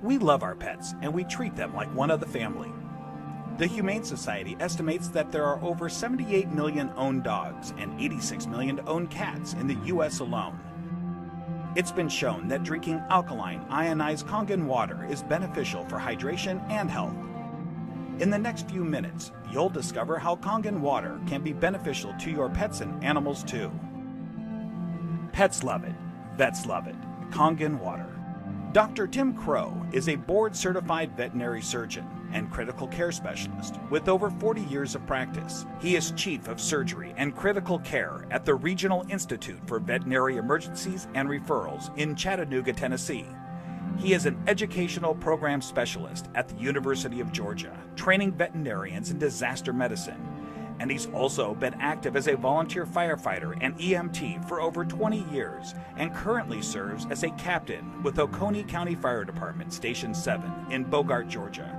We love our pets, and we treat them like one of the family. The Humane Society estimates that there are over 78 million owned dogs and 86 million owned cats in the U.S. alone. It's been shown that drinking alkaline, ionized Kangen water is beneficial for hydration and health. In the next few minutes, you'll discover how Kangen water can be beneficial to your pets and animals too. Pets love it. Vets love it. Kangen water. Dr. Tim Crow is a board-certified veterinary surgeon and critical care specialist with over 40 years of practice. He is Chief of Surgery and Critical Care at the Regional Institute for Veterinary Emergencies and Referrals in Chattanooga, Tennessee. He is an educational program specialist at the University of Georgia, training veterinarians in disaster medicine. And he's also been active as a volunteer firefighter and EMT for over 20 years and currently serves as a captain with Oconee County Fire Department Station 7 in Bogart, Georgia.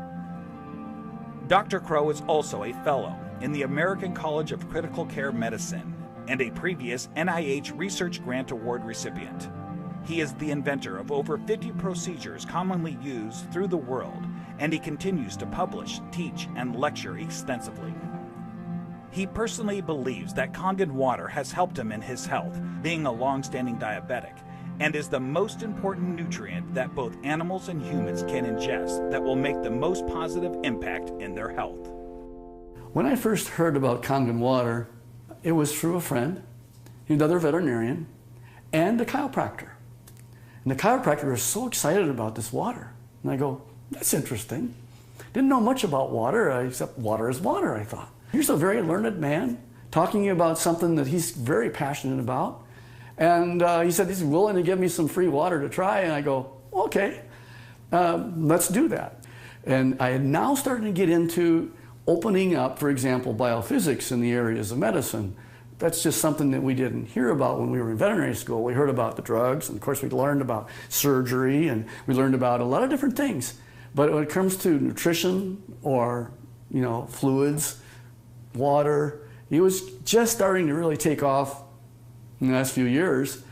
Dr. Crow is also a fellow in the American College of Critical Care Medicine and a previous NIH Research Grant Award recipient. He is the inventor of over 50 procedures commonly used through the world, and he continues to publish, teach, and lecture extensively. He personally believes that Kangen water has helped him in his health, being a long-standing diabetic, and is the most important nutrient that both animals and humans can ingest that will make the most positive impact in their health. When I first heard about Kangen water, it was through a friend, another veterinarian, and a chiropractor. And the chiropractor was so excited about this water. And I go, that's interesting. Didn't know much about water, except water is water, I thought. Here's a very learned man talking about something that he's very passionate about. And he said he's willing to give me some free water to try. And I go, okay, let's do that. And I had now started to get into opening up, for example, biophysics in the areas of medicine. That's just something that we didn't hear about when we were in veterinary school. We heard about the drugs, and of course we learned about surgery, and we learned about a lot of different things. But when it comes to nutrition or, fluids, water, it was just starting to really take off in the last few years.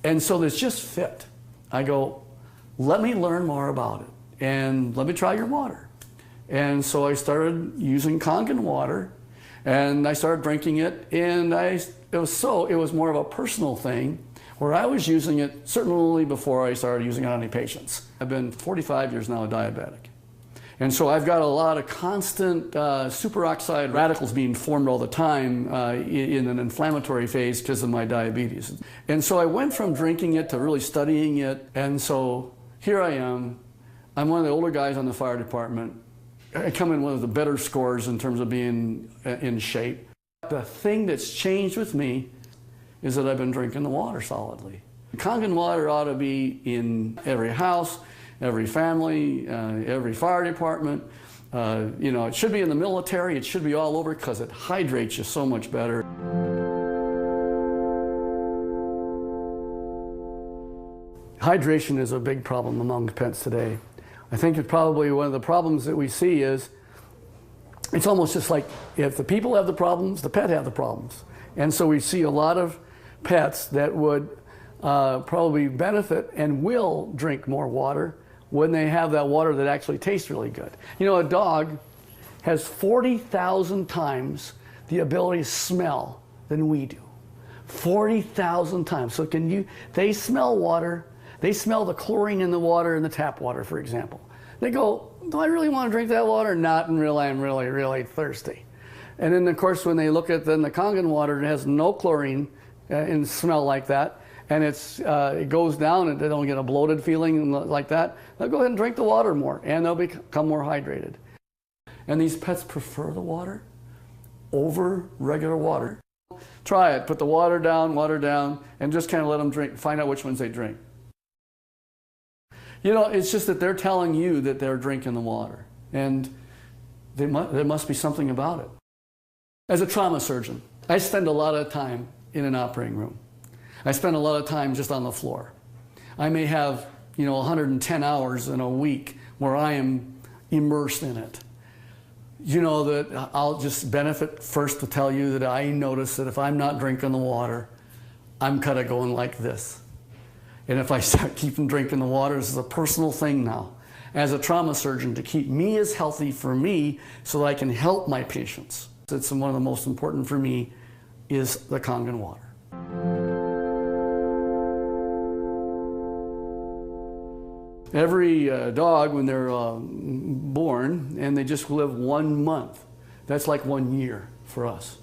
And so this just fit. I go, let me learn more about it and let me try your water. And so I started using Kangen water and I started drinking it, and it was more of a personal thing where I was using it certainly before I started using it on any patients. I've been 45 years now a diabetic. And so I've got a lot of constant superoxide radicals being formed all the time in an inflammatory phase because of my diabetes. And so I went from drinking it to really studying it. And so here I am. I'm one of the older guys on the fire department. I come in one of the better scores in terms of being in shape. The thing that's changed with me is that I've been drinking the water solidly. Kangen water ought to be in every house, every family, every fire department. It should be in the military. It should be all over because it hydrates you so much better. Hydration is a big problem among pets today. I think it's probably one of the problems that we see is it's almost just like if the people have the problems, the pet have the problems. And so we see a lot of pets that would probably benefit and will drink more water when they have that water that actually tastes really good. A dog has 40,000 times the ability to smell than we do. 40,000 times. So they smell water, they smell the chlorine in the water in the tap water, for example. They go, do I really want to drink that water? Not until I'm really, really thirsty. And then, of course, when they look at the Kangen water, it has no chlorine and smell like that, and it goes down and they don't get a bloated feeling like that, they'll go ahead and drink the water more, and they'll become more hydrated. And these pets prefer the water over regular water. Try it. Put the water down, and just kind of let them drink. Find out which ones they drink. It's just that they're telling you that they're drinking the water, and there must be something about it. As a trauma surgeon, I spend a lot of time in an operating room. I spend a lot of time just on the floor. I may have, 110 hours in a week where I am immersed in it. That I'll just benefit first to tell you that I notice that if I'm not drinking the water, I'm kind of going like this. And if I start keeping drinking the water, this is a personal thing now. as a trauma surgeon to keep me as healthy for me so that I can help my patients. It's one of the most important for me is the Kangen water. Every dog, when they're born and they just live 1 month, that's like 1 year for us.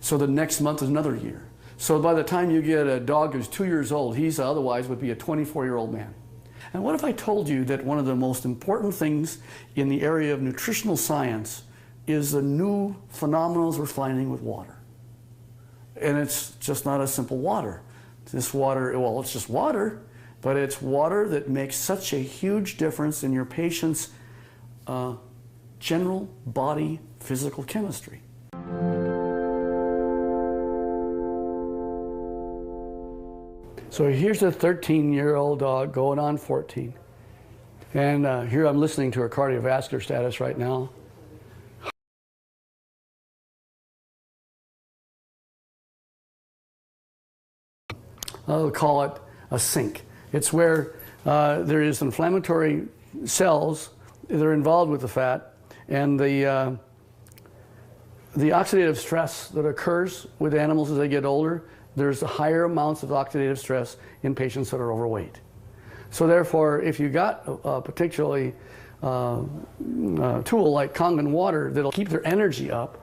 So the next month is another year. So by the time you get a dog who's 2 years old, he's otherwise would be a 24-year-old man. And what if I told you that one of the most important things in the area of nutritional science is the new phenomena we're finding with water? And it's just not a simple water. This water, well, it's just water, but it's water that makes such a huge difference in your patient's general body physical chemistry. So here's a 13-year-old dog going on 14. And here I'm listening to her cardiovascular status right now. I'll call it a sink. It's where there is inflammatory cells that are involved with the fat, and the oxidative stress that occurs with animals as they get older, there's higher amounts of oxidative stress in patients that are overweight. So therefore, if you got a particularly tool like Kangen water that'll keep their energy up,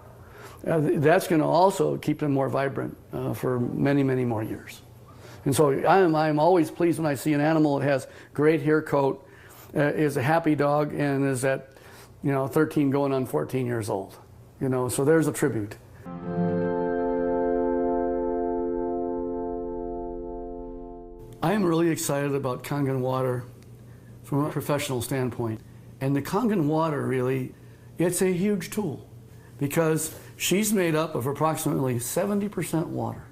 that's going to also keep them more vibrant for many, many more years. And so I'm always pleased when I see an animal that has great hair coat, is a happy dog, and is at 13 going on 14 years old. So there's a tribute. I am really excited about Kangen water from a professional standpoint. And the Kangen water really, it's a huge tool because she's made up of approximately 70% water.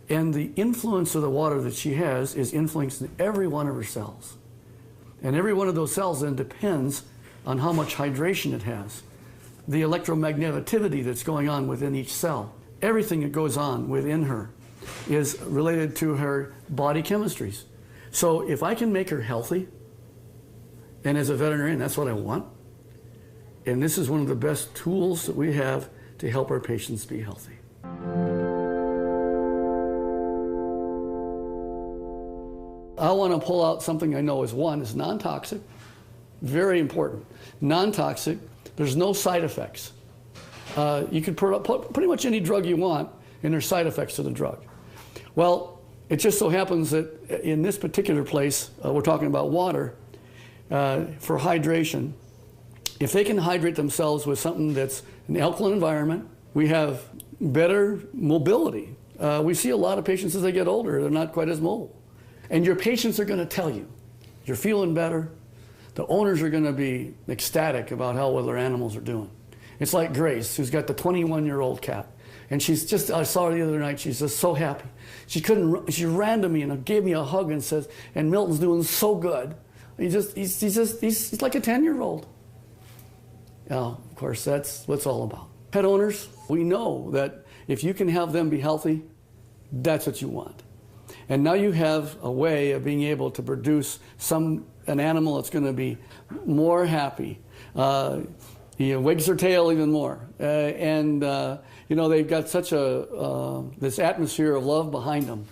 And the influence of the water that she has is influencing every one of her cells. And every one of those cells then depends on how much hydration it has, the electromagneticity that's going on within each cell. Everything that goes on within her is related to her body chemistries. So if I can make her healthy, and as a veterinarian, that's what I want, and this is one of the best tools that we have to help our patients be healthy. I want to pull out something I know is non-toxic, very important. Non-toxic, there's no side effects. You can put pretty much any drug you want, and there's side effects to the drug. Well, it just so happens that in this particular place, we're talking about water, for hydration. If they can hydrate themselves with something that's an alkaline environment, we have better mobility. We see a lot of patients as they get older, they're not quite as mobile. And your patients are going to tell you, you're feeling better. The owners are going to be ecstatic about how well their animals are doing. It's like Grace, who's got the 21-year-old cat. And she's just, I saw her the other night, she's just so happy. She ran to me and gave me a hug and says, and Milton's doing so good. He's like a 10-year-old. Of course, that's what it's all about. Pet owners, we know that if you can have them be healthy, that's what you want. And now you have a way of being able to produce an animal that's going to be more happy. He wags their tail even more. They've got such this atmosphere of love behind them.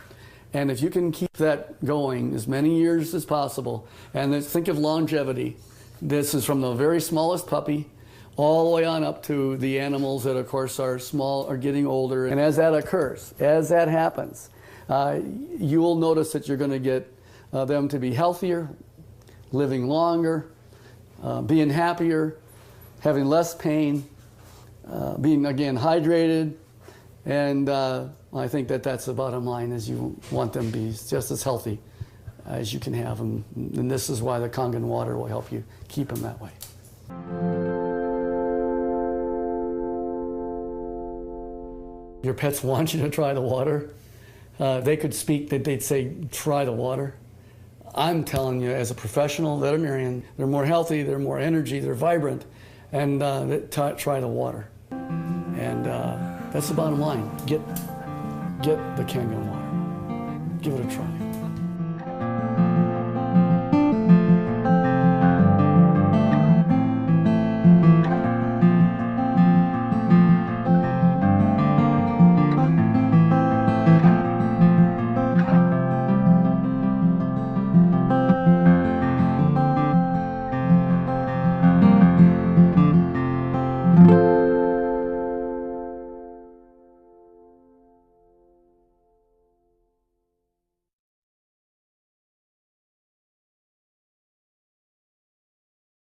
And if you can keep that going as many years as possible, and then think of longevity. This is from the very smallest puppy all the way on up to the animals that, of course, are small, are getting older. And as that occurs, as that happens, you will notice that you're going to get them to be healthier, living longer, being happier, having less pain, being, again, hydrated. And I think that that's the bottom line, is you want them to be just as healthy as you can have them. And this is why the Kangen water will help you keep them that way. Your pets want you to try the water. They could speak, that they'd say, try the water. I'm telling you, as a professional veterinarian, they're more healthy, they're more energy, they're vibrant, and try the water. And that's the bottom line. Get the Kangen water. Give it a try.